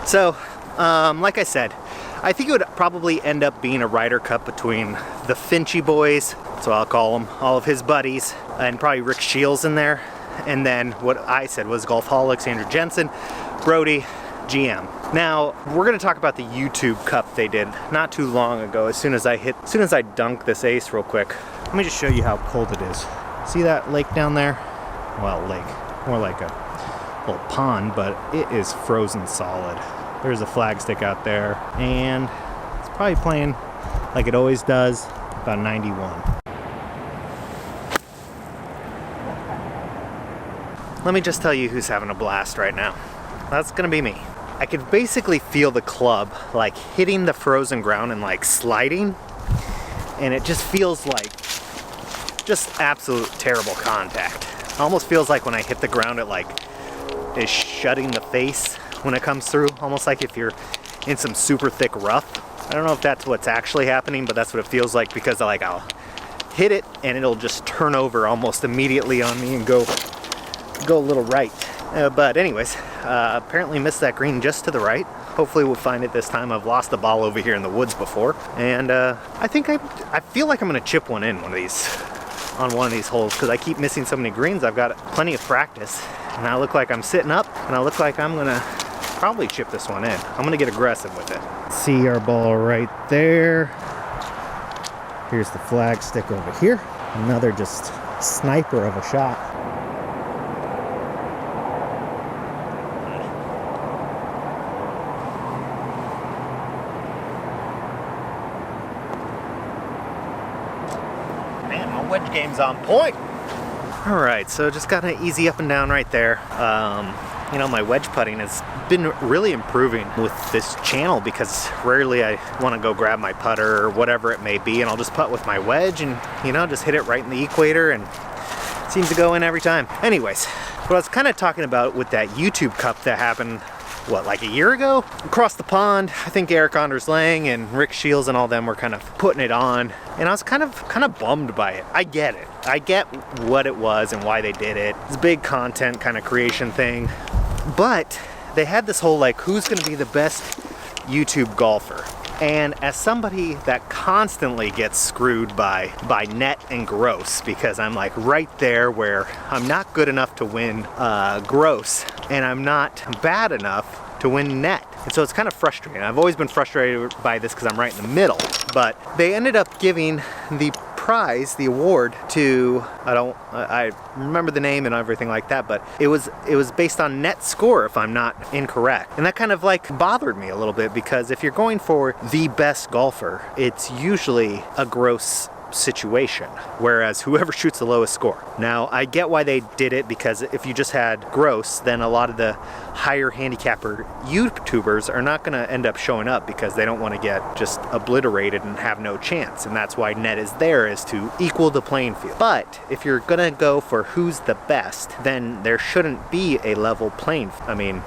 So, like I said, I think it would probably end up being a Ryder Cup between the Finchy boys, that's what I'll call them, all of his buddies, and probably Rick Shields in there. And then what I said was Golfholics, Andrew Jensen, Brody, GM. Now, we're gonna talk about the YouTube Cup they did not too long ago. As soon as I dunk this ace real quick, let me just show you how cold it is. See that lake down there? Well, lake, more like a little pond, but it is frozen solid. There's a flagstick out there, and it's probably playing like it always does, about 91. Let me just tell you who's having a blast right now. That's gonna be me. I could basically feel the club like hitting the frozen ground and like sliding, and it just feels like just absolute terrible contact. Almost feels like when I hit the ground, it like is shutting the face when it comes through, almost like if you're in some super thick rough. I don't know if that's what's actually happening, but that's what it feels like, because like I'll hit it and it'll just turn over almost immediately on me and go a little right. But anyways, apparently missed that green just to the right. Hopefully we'll find it this time. I've lost the ball over here in the woods before, and I think I feel like I'm gonna chip one in on one of these holes, because I keep missing so many greens. I've got plenty of practice, and I look like I'm sitting up, and I look like I'm gonna probably chip this one in. I'm gonna get aggressive with it. See our ball right there. Here's the flag stick over here. Another just sniper of a shot. Man, my wedge game's on point. All right, so just got an easy up and down right there. You know, my wedge putting has been really improving with this channel, because rarely I want to go grab my putter or whatever it may be, and I'll just putt with my wedge and, you know, just hit it right in the equator, and it seems to go in every time. Anyways, what I was kind of talking about with that YouTube Cup that happened, what, like a year ago? Across the pond, I think Eric Anders Lang and Rick Shields and all them were kind of putting it on, and I was kind of bummed by it. I get it. I get what it was and why they did it. It's a big content kind of creation thing. But they had this whole like, who's gonna be the best YouTube golfer? And as somebody that constantly gets screwed by net and gross, because I'm like right there where I'm not good enough to win gross, and I'm not bad enough to win net. And so it's kind of frustrating. I've always been frustrated by this because I'm right in the middle. But they ended up giving the prize, the award, to, I remember the name and everything like that, but it was based on net score, if I'm not incorrect. And that kind of like bothered me a little bit, because if you're going for the best golfer, it's usually a gross situation, whereas whoever shoots the lowest score. Now, I get why they did it, because if you just had gross, then a lot of the higher handicapper YouTubers are not going to end up showing up, because they don't want to get just obliterated and have no chance, and that's why net is there, is to equal the playing field. But if you're going to go for who's the best, then there shouldn't be a level playing field. I mean,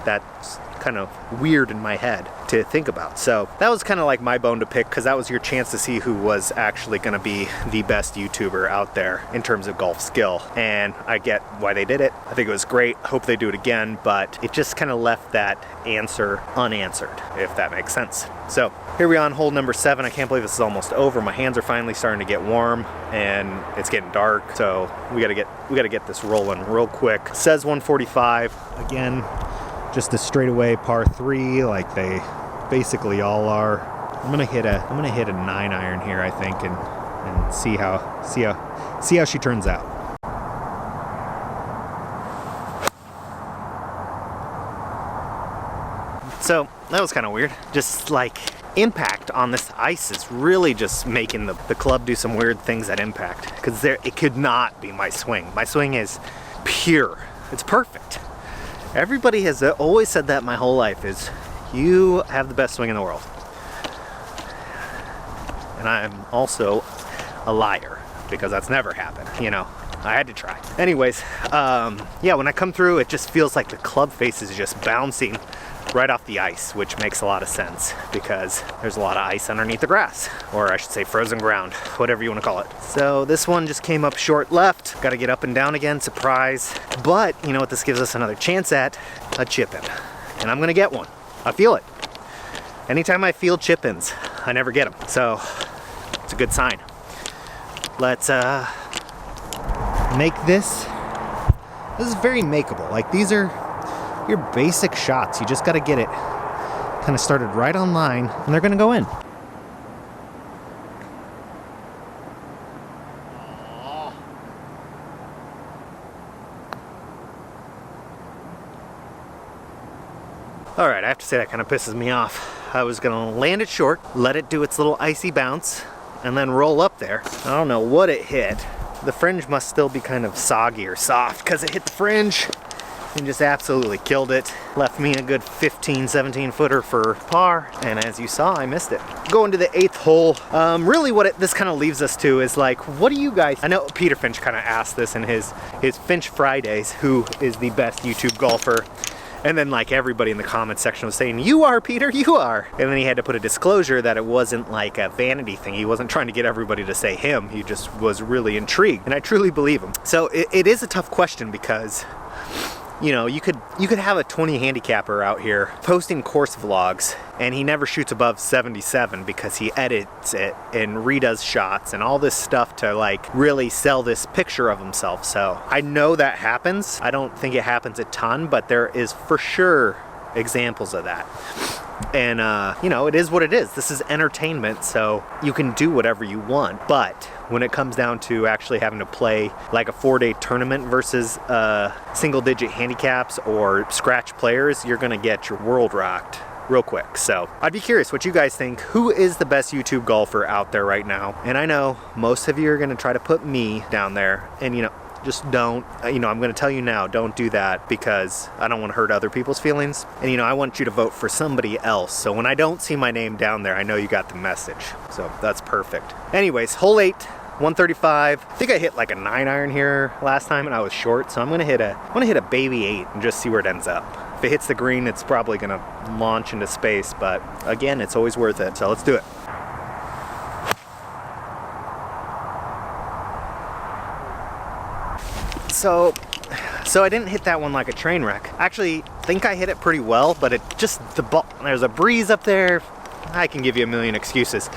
that's kind of weird in my head to think about. So that was kind of like my bone to pick, because that was your chance to see who was actually going to be the best YouTuber out there in terms of golf skill. And I get why they did it. I think it was great. Hope they do it again, but it just kind of left that answer unanswered, if that makes sense. So here we are on hole number 7. I can't believe this is almost over. My hands are finally starting to get warm, and it's getting dark. So we gotta get this rolling real quick. It says 145 again. Just a straightaway par 3, like they basically all are. I'm gonna hit a 9-iron here, I think, and see how she turns out. So that was kind of weird. Just like impact on this ice is really just making the club do some weird things at impact, because it could not be my swing. My swing is pure. It's perfect. Everybody has always said that my whole life, is you have the best swing in the world. And I'm also a liar, because that's never happened, you know. I had to try. Anyways, yeah, when I come through, it just feels like the club face is just bouncing right off the ice, which makes a lot of sense, because there's a lot of ice underneath the grass, or I should say frozen ground, whatever you want to call it. So this one just came up short left. Got to get up and down again, surprise. But you know what this gives us another chance at? A chip in. And I'm gonna get one. I feel it. Anytime I feel chip-ins, I never get them. So it's a good sign. Let's make this. This is very makeable. Like, these are your basic shots. You just got to get it kind of started right on line, and they're going to go in. All right, I have to say that kind of pisses me off. I was gonna land it short, let it do its little icy bounce, and then roll up there. I don't know what it hit. The fringe must still be kind of soggy or soft because it hit the fringe and just absolutely killed it. Left me a good 15, 17 footer for par, and as you saw, I missed it. Going to the 8th hole, really what this kind of leaves us to is like, what do you guys, I know Peter Finch kind of asked this in his Finch Fridays, who is the best YouTube golfer? And then like everybody in the comment section was saying, you are, Peter, you are. And then he had to put a disclosure that it wasn't like a vanity thing. He wasn't trying to get everybody to say him. He just was really intrigued. And I truly believe him. So it is a tough question because, you know, you could have a 20 handicapper out here posting course vlogs and he never shoots above 77 because he edits it and redoes shots and all this stuff to like really sell this picture of himself. So I know that happens. I don't think it happens a ton, but there is for sure examples of that. And you know, it is what it is. This is entertainment, so you can do whatever you want. But when it comes down to actually having to play like a 4-day tournament versus single digit handicaps or scratch players, you're gonna get your world rocked real quick. So I'd be curious what you guys think. Who is the best YouTube golfer out there right now? And I know most of you are gonna try to put me down there, and you know, just don't, you know, I'm going to tell you now, don't do that because I don't want to hurt other people's feelings. And, you know, I want you to vote for somebody else. So when I don't see my name down there, I know you got the message. So that's perfect. Anyways, hole 8, 135. I think I hit like a 9-iron here last time and I was short. So I'm going to hit a baby 8 and just see where it ends up. If it hits the green, it's probably going to launch into space. But again, it's always worth it. So let's do it. So I didn't hit that one like a train wreck. Actually, I think I hit it pretty well, but it just, the ball, there's a breeze up there. I can give you a million excuses.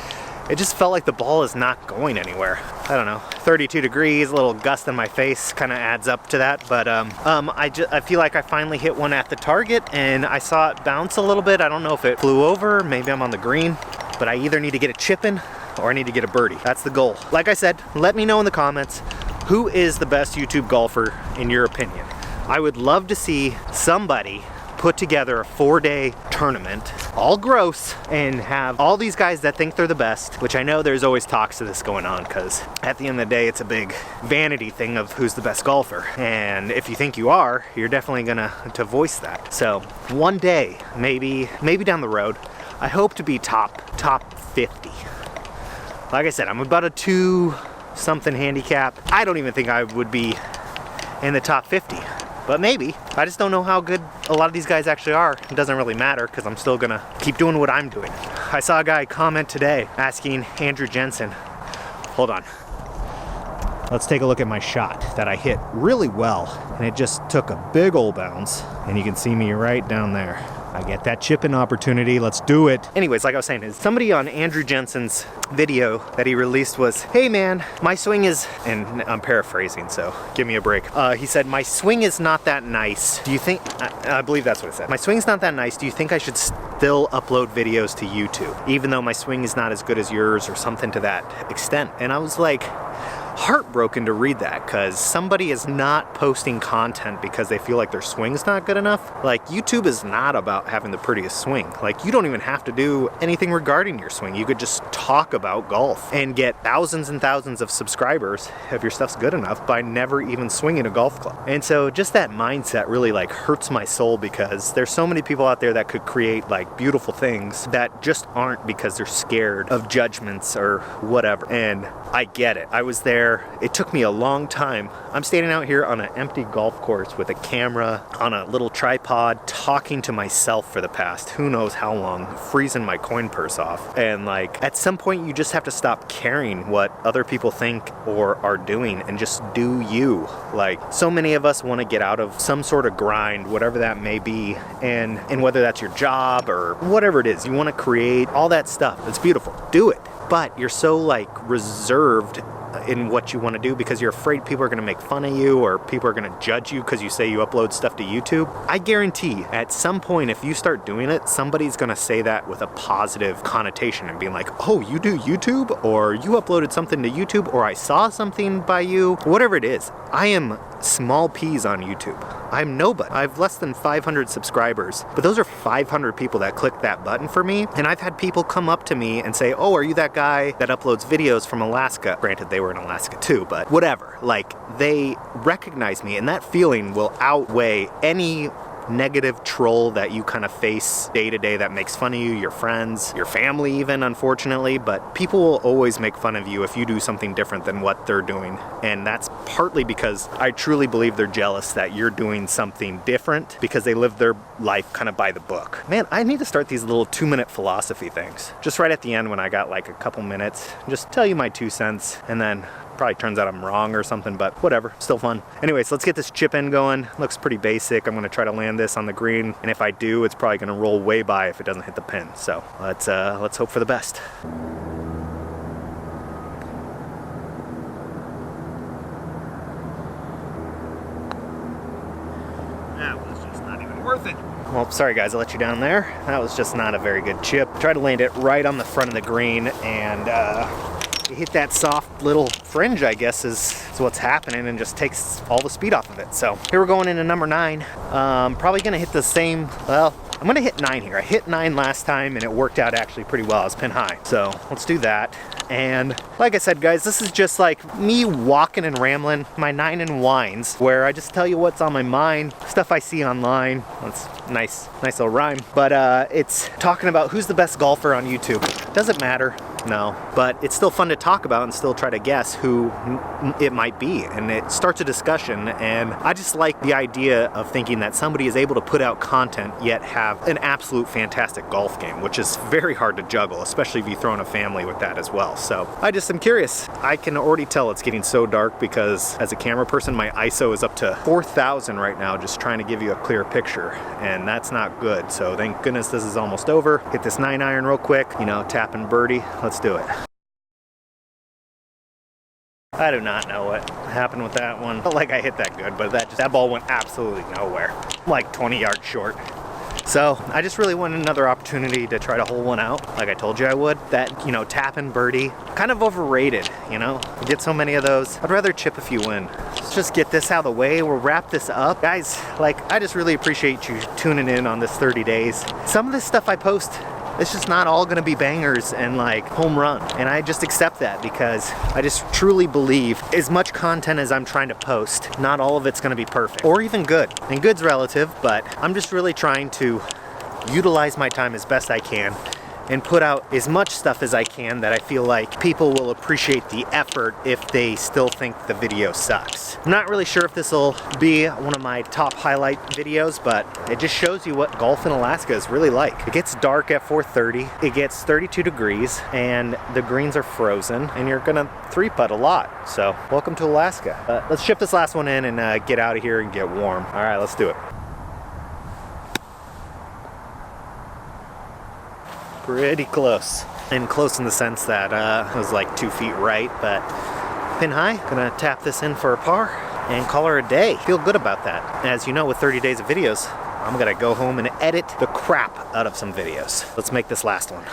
It just felt like the ball is not going anywhere. I don't know, 32 degrees, a little gust in my face kind of adds up to that. But I feel like I finally hit one at the target and I saw it bounce a little bit. I don't know if it flew over, maybe I'm on the green, but I either need to get a chip in or I need to get a birdie. That's the goal. Like I said, let me know in the comments, who is the best YouTube golfer in your opinion? I would love to see somebody put together a 4-day tournament, all gross, and have all these guys that think they're the best, which I know there's always talks of this going on because at the end of the day, it's a big vanity thing of who's the best golfer. And if you think you are, you're definitely gonna voice that. So one day, maybe down the road, I hope to be top 50. Like I said, I'm about a 2-something handicap. I don't even think I would be in the top 50, but maybe. I just don't know how good a lot of these guys actually are. It doesn't really matter because I'm still gonna keep doing what I'm doing. I saw a guy comment today asking Andrew Jensen, hold on. Let's take a look at my shot that I hit really well, and it just took a big old bounce, and you can see me right down there. I get that chip-in opportunity, let's do it. Anyways, like I was saying, is somebody on Andrew Jensen's video that he released was, hey man, my swing is, and I'm paraphrasing, so give me a break. He said, my swing is not that nice. Do you think, I believe that's what it said. My swing's not that nice. Do you think I should still upload videos to YouTube, even though my swing is not as good as yours or something to that extent? And I was like, heartbroken to read that because somebody is not posting content because they feel like their swing's not good enough. Like, YouTube is not about having the prettiest swing. Like, you don't even have to do anything regarding your swing. You could just talk about golf and get thousands and thousands of subscribers if your stuff's good enough by never even swinging a golf club. And so just that mindset really like hurts my soul because there's so many people out there that could create like beautiful things that just aren't because they're scared of judgments or whatever. And I get it. I was there where it took me a long time. I'm standing out here on an empty golf course with a camera on a little tripod, talking to myself for the past who knows how long, freezing my coin purse off. And like, at some point you just have to stop caring what other people think or are doing and just do you. Like, so many of us want to get out of some sort of grind, whatever that may be, and whether that's your job or whatever it is, you want to create all that stuff. It's beautiful. Do it. But you're so like reserved in what you want to do because you're afraid people are going to make fun of you or people are going to judge you because you say you upload stuff to YouTube. I guarantee at some point if you start doing it, somebody's going to say that with a positive connotation and being like, oh, you do YouTube, or you uploaded something to YouTube, or I saw something by you, whatever it is. I am small peas on YouTube. I'm nobody. I have less than 500 subscribers, but those are 500 people that clicked that button for me. And I've had people come up to me and say, oh, are you that guy that uploads videos from Alaska? Granted, they were in Alaska too, but whatever. Like, they recognize me, and that feeling will outweigh any negative troll that you kind of face day to day that makes fun of you, your friends, your family even, unfortunately. But people will always make fun of you if you do something different than what they're doing. And that's partly because I truly believe they're jealous that you're doing something different because they live their life kind of by the book. Man, I need to start these little 2-minute philosophy things. Just right at the end when I got like a couple minutes, just tell you my 2 cents, and then probably turns out I'm wrong or something, but whatever, still fun. Anyways, let's get this chip in going. Looks pretty basic. I'm gonna try to land this on the green, and if I do, it's probably gonna roll way by if it doesn't hit the pin. So let's hope for the best. That was just not even worth it. Well, sorry guys, I let you down there. That was just not a very good chip. Tried to land it right on the front of the green, and hit that soft little fringe, I guess, is what's happening, and just takes all the speed off of it. So here we're going into number 9. Probably gonna hit the same, well, I'm gonna hit 9 here. I hit 9 last time and it worked out actually pretty well. I was pin high. So let's do that. And like I said, guys, this is just like me walking and rambling, my 9 and wines, where I just tell you what's on my mind, stuff I see online. That's nice little rhyme. But it's talking about who's the best golfer on YouTube. Doesn't matter. No, but it's still fun to talk about and still try to guess who it might be, and it starts a discussion. And I just like the idea of thinking that somebody is able to put out content yet have an absolute fantastic golf game, which is very hard to juggle, especially if you throw in a family with that as well. So I just am curious. I can already tell it's getting so dark because as a camera person, my ISO is up to 4,000 right now, just trying to give you a clear picture, and that's not good. So thank goodness this is almost over. Hit this 9-iron real quick, you know, tapping birdie. Let's do it. I do not know what happened with that one. Felt like I hit that good, but that ball went absolutely nowhere. Like 20 yards short. So I just really wanted another opportunity to try to hole one out, like I told you I would. That, you know, tapping birdie, kind of overrated, you know? You get so many of those. I'd rather chip if you win. Let's just get this out of the way. We'll wrap this up. Guys, like, I just really appreciate you tuning in on this 30 days. Some of this stuff I post, it's just not all gonna be bangers and like home run. And I just accept that because I just truly believe as much content as I'm trying to post, not all of it's gonna be perfect or even good. And good's relative, but I'm just really trying to utilize my time as best I can and put out as much stuff as I can that I feel like people will appreciate the effort if they still think the video sucks. I'm not really sure if this will be one of my top highlight videos, but it just shows you what golf in Alaska is really like. It gets dark at 4:30, it gets 32 degrees, and the greens are frozen, and you're gonna 3-putt a lot. So welcome to Alaska. Let's ship this last one in and get out of here and get warm. All right, let's do it. Pretty close. And close in the sense that it was like 2 feet right, but pin high. Gonna tap this in for a par and call her a day. Feel good about that. As you know, with 30 days of videos, I'm gonna go home and edit the crap out of some videos. Let's make this last one.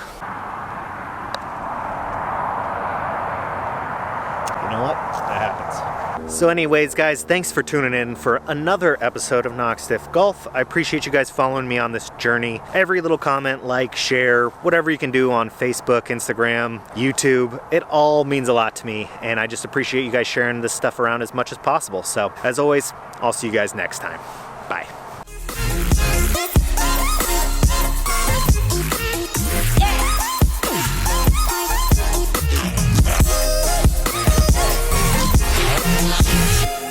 You know what? That happens. So anyways, guys, thanks for tuning in for another episode of Knock Stiff Golf. I appreciate you guys following me on this journey. Every little comment, like, share, whatever you can do on Facebook, Instagram, YouTube, it all means a lot to me, and I just appreciate you guys sharing this stuff around as much as possible. So as always, I'll see you guys next time.